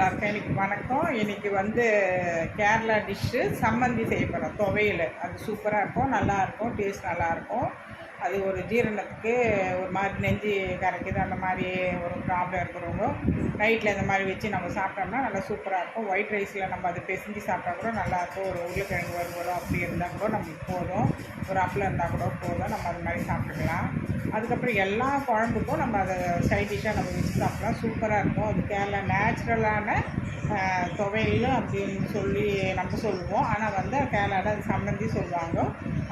எல்லாருக்கும் இன்றைக்கி வணக்கம். இன்றைக்கி வந்து கேரளா டிஷ்ஷு சம்மந்தி செய்ய போகிறோம். துவையல் அது சூப்பராக இருக்கும், நல்லாயிருக்கும், டேஸ்ட் நல்லாயிருக்கும். அது ஒரு ஜீரணத்துக்கு ஒரு மாதிரி நெஞ்சு கரைக்குது அந்த மாதிரி ஒரு ப்ராப்ளம் இருக்கிறவங்க நைட்டில் இந்த மாதிரி வச்சு நம்ம சாப்பிட்டோம்னா நல்லா சூப்பராக இருக்கும். ஒயிட் ரைஸில் நம்ம அதை பிசைஞ்சு சாப்பிட்டா கூட நல்லாயிருக்கும். ஒரு உருளைக்கிழங்கு வறுவலும் அப்படி இருந்தால் கூட நமக்கு போதும், ஒரு அப்பளம் இருந்தால் கூட போதும், நம்ம அது மாதிரி சாப்பிட்டுக்கலாம். அதுக்கப்புறம் எல்லா குழம்புக்கும் நம்ம அதை சைட் டிஷ்ஷாக நம்ம வச்சு சாப்பிட்லாம், சூப்பராக இருக்கும். அது கேரளா நேச்சுரலான துவையல் அப்படின்னு சொல்லி நம்ம சொல்லுவோம். ஆனால் வந்து கேரளாவில் அது சம்மந்தி சொல்லுவாங்க.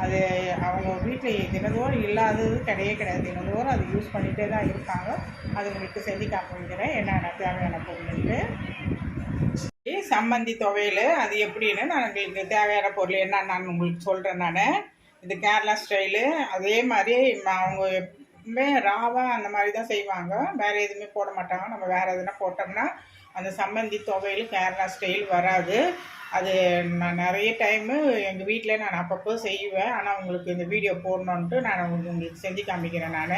அது அவங்க வீட்டில் தினந்தோறும் இல்லாதது கிடையாது, தினந்தோறும் அது யூஸ் பண்ணிகிட்டே தான் இருக்காங்க. அது உங்களுக்கு செஞ்சு காமிக்கிறேன் என்னென்ன தேவையான பொருளுக்கு. சம்மந்தி துவையல் அது எப்படின்னு நான் உங்களுக்கு தேவையான பொருள் என்னன்னு உங்களுக்கு சொல்கிறேன். நான் இது கேரளா ஸ்டைலு. அதே மாதிரி அவங்க எப்பவுமே ராவாக அந்த மாதிரி தான் செய்வாங்க, வேறு எதுவுமே போட மாட்டாங்க. நம்ம வேறு எதுனா போட்டோம்னா அந்த சம்மந்தி துவையல் கேரளா ஸ்டைல் வராது. அது நான் நிறைய டைமு எங்கள் வீட்டில் நான் அப்பப்போ செய்வேன். ஆனால் உங்களுக்கு இந்த வீடியோ போடணுன்ட்டு நான் உங்களுக்கு செஞ்சு காமிக்கிறேன். நான்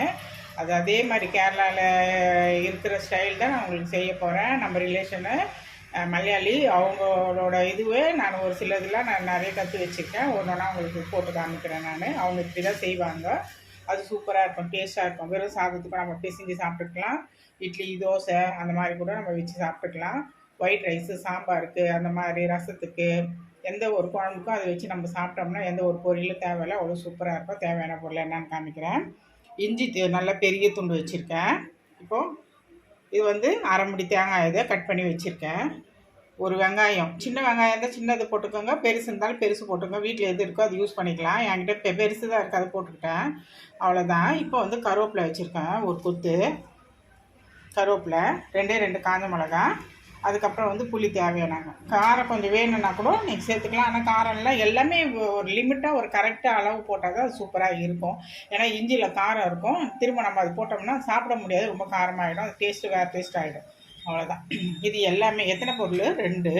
அது அதே மாதிரி கேரளாவில் இருக்கிற ஸ்டைல் தான் நான் உங்களுக்கு செய்ய போகிறேன். நம்ம ரிலேஷனு மலையாளி, அவங்களோட இதுவே நான் ஒரு சிலதெல்லாம் நான் நிறைய கற்று வச்சுருக்கேன். ஒன்று ஒன்றா உங்களுக்கு போட்டு காமிக்கிறேன். அவங்க இப்படி தான் செய்வாங்க. அது சூப்பராக இருக்கும், டேஸ்ட்டாக இருக்கும். வெறும் சாதத்துக்கு நம்ம பிசைஞ்சு சாப்பிட்டுக்கலாம். இட்லி, தோசை அந்த மாதிரி கூட நம்ம வச்சு சாப்பிட்டுக்கலாம். ஒயிட் ரைஸு, சாம்பாருக்கு, அந்த மாதிரி ரசத்துக்கு, எந்த ஒரு குழம்புக்கும் அதை வச்சு நம்ம சாப்பிட்டோம்னா எந்த ஒரு பொரியலும் தேவையில்லை, அவ்வளோ சூப்பராக இருக்கும். தேவையான பொருள் என்னன்னு காமிக்கிறேன். இஞ்சி நல்ல பெரிய துண்டு வச்சுருக்கேன். இப்போது இது வந்து அரை முடி தேங்காய் இதை கட் பண்ணி வச்சுருக்கேன். ஒரு வெங்காயம், சின்ன வெங்காயம் தான் சின்னது போட்டுக்கோங்க, பெருசு இருந்தாலும் பெருசு போட்டுக்கோங்க. வீட்டில் எது இருக்கோ அது யூஸ் பண்ணிக்கலாம். என்கிட்ட பெருசு தான் இருக்குது, அதை போட்டுக்கிட்டேன், அவ்வளோதான். இப்போ வந்து கருவேப்பிலை வச்சுருக்கேன், ஒரு கொத்து கருவேப்பிலை, 2 காஞ்ச மிளகா, அதுக்கப்புறம் வந்து புளி தேவையானாங்க. காரம் கொஞ்சம் வேணும்னா கூட நீங்கள் சேர்த்துக்கலாம். ஆனால் காரம்லாம் எல்லாமே ஒரு லிமிட்டாக ஒரு கரெக்டாக அளவு போட்டால் தான் அது சூப்பராக இருக்கும். ஏன்னா இஞ்சியில் காரம் இருக்கும், திரும்ப நம்ம அது போட்டோம்னா சாப்பிட முடியாது, ரொம்ப காரமாகிடும், அது டேஸ்ட்டு வேறு டேஸ்ட் ஆகிடும். அவ்வளோதான். இது எல்லாமே எத்தனை பொருள்? 2,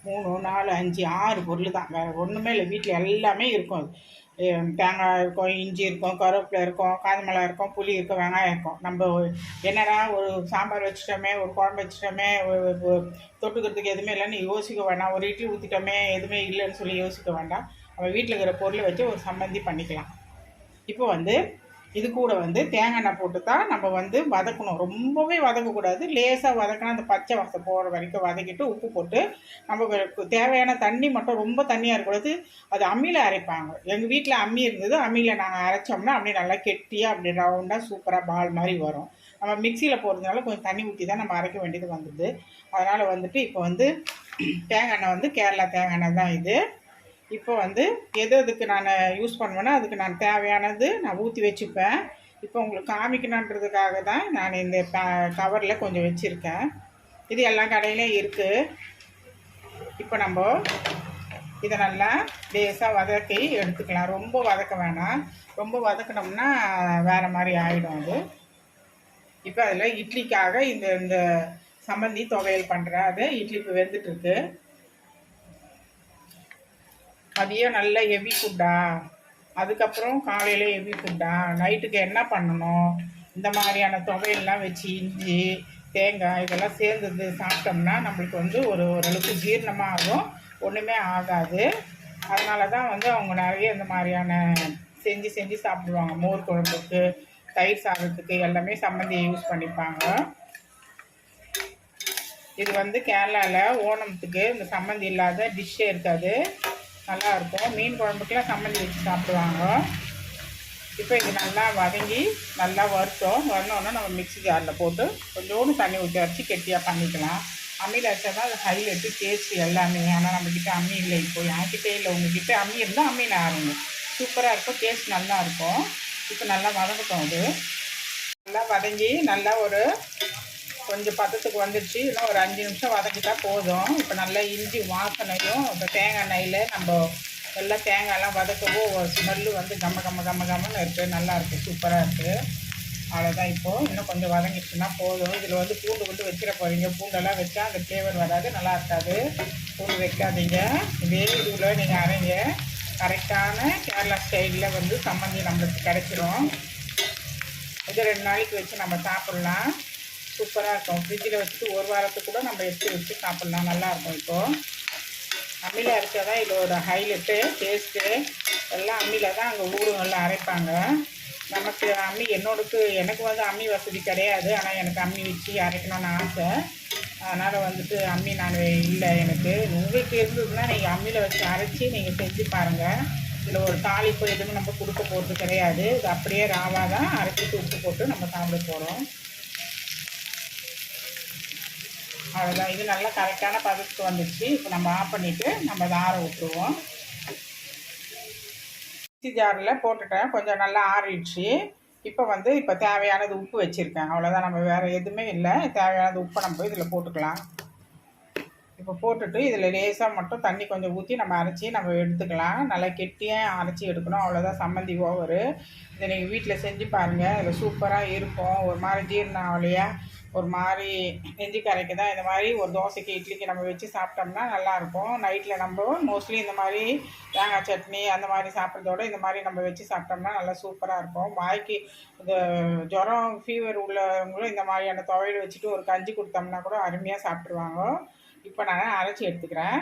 3, 4, 5, 6 பொருள் தான், வேறு ஒன்றுமே இல்லை. வீட்டில் எல்லாமே இருக்கும். அது தேங்காய் இருக்கும், இஞ்சி இருக்கும், கருவேப்பிலை இருக்கும், காஞ்ச மிளகா இருக்கும், புளி இருக்கும், வெங்காயம் இருக்கும். நம்ம என்னடா ஒரு சாம்பார் வச்சுட்டோமே, ஒரு குழம்பு வச்சுட்டோமே, தொட்டுக்கிறதுக்கு எதுவுமே இல்லைன்னு யோசிக்க வேண்டாம். ஒரு இட்லி ஊற்றிட்டோமே, எதுவுமே இல்லைன்னு சொல்லி யோசிக்க வேண்டாம். நம்ம வீட்டில் இருக்கிற பொருளை வச்சு ஒரு சம்மந்தி பண்ணிக்கலாம். இப்போ வந்து இது கூட வந்து தேங்காய் எண்ணெய் போட்டு தான் நம்ம வந்து வதக்கணும். ரொம்பவே வதக்கக்கூடாது, லேசாக வதக்கினா அந்த பச்சை வாசம் போகிற வரைக்கும் வதக்கிட்டு உப்பு போட்டு நம்ம தேவையான தண்ணி மட்டும், ரொம்ப தண்ணியாக இருக்கக்கூடாது. அது அம்மியில் அரைப்பாங்க. எங்கள் வீட்டில் அம்மி இருந்தது, அம்மியில் நாங்கள் அரைச்சோம்னா அப்படி நல்லா கெட்டியாக அப்படி ரவுண்டாக சூப்பராக பால் மாதிரி வரும். நம்ம மிக்சியில் போடுறதுனால கொஞ்சம் தண்ணி ஊற்றி தான் நம்ம அரைக்க வேண்டியது வந்தது. அதனால் வந்துட்டு இப்போ வந்து தேங்காய் எண்ணெய் வந்து கேரளா தேங்காய் எண்ணெய் தான் இது. இப்போ வந்து எதுக்கு நான் யூஸ் பண்ணுவேன்னா அதுக்கு நான் தேவையானது நான் ஊற்றி வச்சுப்பேன். இப்போ உங்களுக்கு காமிக்கணுன்றதுக்காக தான் நான் இந்த கவரில் கொஞ்சம் வச்சுருக்கேன். இது எல்லா கடையிலையும் இருக்குது. இப்போ நம்ம இதை நல்லா லேசாக வதக்கி எடுத்துக்கலாம். ரொம்ப வதக்க வேணாம், ரொம்ப வதக்கினோம்னா வேறு மாதிரி ஆகிடும் அது. இப்போ அதில் இட்லிக்காக இந்த சம்மந்தி துவையல் பண்ணுறேன். அது இட்லி இப்போ வெந்துட்டுருக்கு. மதியம் நல்ல ஹெவி ஃபுட்டா, அதுக்கப்புறம் காலையில் ஹெவி ஃபுட்டா, நைட்டுக்கு என்ன பண்ணணும், இந்த மாதிரியான துவையெல்லாம் வச்சு இஞ்சி, தேங்காய் இதெல்லாம் சேர்ந்தது சாப்பிட்டோம்னா நம்மளுக்கு வந்து ஓரளவுக்கு ஜீரணமாக ஆகும், ஒன்றுமே ஆகாது. அதனால தான் வந்து அவங்க நிறைய இந்த மாதிரியான செஞ்சு சாப்பிடுவாங்க. மோர் குழம்புக்கு, தயிர் சாதத்துக்கு எல்லாமே சம்மந்தியை யூஸ் பண்ணிப்பாங்க. இது வந்து கேரளாவில் ஓணத்துக்கு இந்த சம்மந்தி இல்லாத டிஷ்ஷே இருக்காது, நல்லாயிருக்கும். மீன் குழம்புக்கெலாம் சம்மந்தி வச்சு சாப்பிடுவாங்க. இப்போ இது நல்லா வதங்கி நல்லா வரணுன்னா நம்ம மிக்ஸி ஜாரில் போட்டு கொஞ்சோண்டு தண்ணி ஊற்றி வச்சு கெட்டியாக பண்ணிக்கலாம். அம்மியில் வச்சா தான் அது ஹைலைட்டு டேஸ்ட் எல்லாமே. ஆனால் நம்மக்கிட்ட அம்மி இல்லை, இப்போ என்கிட்டே இல்லை. உங்ககிட்ட அம்மி இருந்தால் அம்மியில் ஆரம்பி சூப்பராக இருக்கும், டேஸ்ட் நல்லாயிருக்கும். இப்போ நல்லா வதங்கட்டும். அது நல்லா வதங்கி நல்லா ஒரு கொஞ்சம் பதத்துக்கு வந்துடுச்சு. இன்னும் ஒரு 5 நிமிஷம் வதக்கிட்டா போதும். இப்போ நல்லா இஞ்சி வாசனையும் இப்போ தேங்காய் எண்ணெயில் நம்ம எல்லாம் தேங்காயெல்லாம் வதக்கவோ ஒரு ஸ்மெல்லு வந்து கம்மன்னு இருக்குது, நல்லாயிருக்கு, சூப்பராக இருக்குது. அவ்வளோதான். இப்போது இன்னும் கொஞ்சம் வதங்கிடுச்சுன்னா போதும். இதில் வந்து பூண்டு வச்சிட போகிறீங்க. பூண்டெல்லாம் வச்சா அந்த ஃப்ளேவர் வராது, நல்லா இருக்காது. பூண்டு வைக்காதீங்க. இதே இதுவில் நீங்கள் அரைங்க. கரெக்டான கேரளா ஸ்டைலில் வந்து சம்மந்தி நம்மளுக்கு கிடைச்சிரும். இது 2 நாளைக்கு வச்சு நம்ம சாப்பிட்லாம். சூப்பராக இருக்கும். ஃப்ரிட்ஜில் வச்சுட்டு ஒரு வாரத்துக்கு கூட நம்ம எடுத்து வச்சு சாப்பிட்லாம், நல்லாயிருக்கும். இப்போது அம்மியில் அரைச்சா தான் இதோட ஹைலைட்டு, டேஸ்ட்டு எல்லாம் அம்மியில் தான் அங்கே ஊருங்களில் அரைப்பாங்க. நமக்கு அம்மி எனக்கு வந்து அம்மி வசதி கிடையாது. ஆனால் எனக்கு அம்மி வச்சு அரைக்கணும்னு ஆசை. அதனால் வந்துட்டு அம்மி நான் இல்லை எனக்கு. உங்களுக்கு இருந்ததுன்னா நீங்கள் அம்மியில் வச்சு அரைச்சி நீங்கள் செஞ்சு பாருங்கள். இதில் ஒரு தாளிப்பு எதுவும் நம்ம கொடுக்க போகிறது கிடையாது. இது அப்படியே ராவாக தான் அரைச்சிட்டு உப்பு போட்டு நம்ம சாப்பிட போகிறோம். அவ்வளோதான். இது நல்லா கரெக்டான பதத்துக்கு வந்துடுச்சு. இப்போ நம்ம ஆஃப் பண்ணிவிட்டு நம்ம அதை ஆற விட்டுருவோம். மிக்ஸி ஜாரில் போட்டுட்டேன், கொஞ்சம் நல்லா ஆறிடுச்சு. இப்போ தேவையானது உப்பு வச்சுருக்கேன், அவ்வளோதான். நம்ம வேறு எதுவுமே இல்லை. தேவையானது உப்பை நம்ம இதில் போட்டுக்கலாம். இப்போ போட்டுட்டு இதில் லேசாக மட்டும் தண்ணி கொஞ்சம் ஊற்றி நம்ம அரைச்சி நம்ம எடுத்துக்கலாம். நல்லா கெட்டியாக அரைச்சி எடுக்கணும், அவ்வளோதான். சம்மந்தி ஓவரு. இதை நீங்கள் வீட்டில் செஞ்சு பாருங்கள். இதில் சூப்பராக இருக்கும். ஒரு மாதிரி ஜீரணம் ஆகலையா, ஒரு மாதிரி நெஞ்சு கரைக்கு தான். இந்த மாதிரி ஒரு தோசைக்கு இட்லிக்கு நம்ம வச்சு சாப்பிட்டோம்னா நல்லாயிருக்கும். நைட்டில் நம்ம மோஸ்ட்லி இந்த மாதிரி தேங்காய் சட்னி அந்த மாதிரி சாப்பிட்றதோட இந்த மாதிரி நம்ம வச்சு சாப்பிட்டோம்னா நல்லா சூப்பராக இருக்கும். வாய்க்கு இந்த ஜுரம் ஃபீவர் உள்ளவங்களும் இந்த மாதிரியான துவையல் வச்சுட்டு ஒரு கஞ்சி கொடுத்தோம்னா கூட அருமையாக சாப்பிட்ருவாங்க. இப்போ நான் அரைச்சி எடுத்துக்கிறேன்.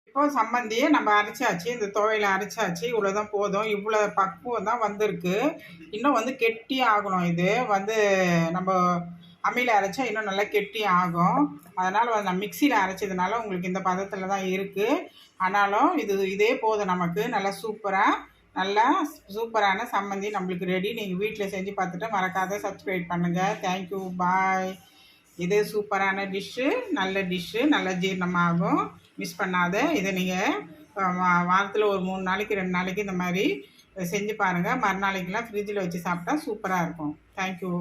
இப்போ சம்மந்தியை நம்ம அரைச்சாச்சு, இந்த துவையில் அரைச்சாச்சு. இவ்வளோதான் போதும். இவ்வளோ பக்குவம் தான் வந்திருக்கு. இன்னும் வந்து கெட்டி ஆகணும். இது வந்து நம்ம அம்மியில் அரைச்சா இன்னும் நல்லா கெட்டி ஆகும். அதனால் நான் மிக்சியில் அரைச்சதுனால உங்களுக்கு இந்த பதத்தில் தான் இருக்குது. ஆனாலும் இதே போதும் நமக்கு. நல்லா சூப்பரான சம்மந்தி நம்மளுக்கு ரெடி. நீங்கள் வீட்டில் செஞ்சு பார்த்துட்டு மறக்காத சப்ஸ்கிரைப் பண்ணுங்கள். தேங்க்யூ, பாய். இது சூப்பரான டிஷ்ஷு, நல்ல டிஷ்ஷு, நல்ல ஜீரணமாகும். மிஸ் பண்ணாத. இதை நீங்கள் வாரத்தில் ஒரு 3 நாளைக்கு 2 நாளைக்கு இந்த மாதிரி செஞ்சு பாருங்கள். மறுநாளைக்கெல்லாம் ஃப்ரிட்ஜில் வச்சு சாப்பிட்டா சூப்பராக இருக்கும். தேங்க்யூ.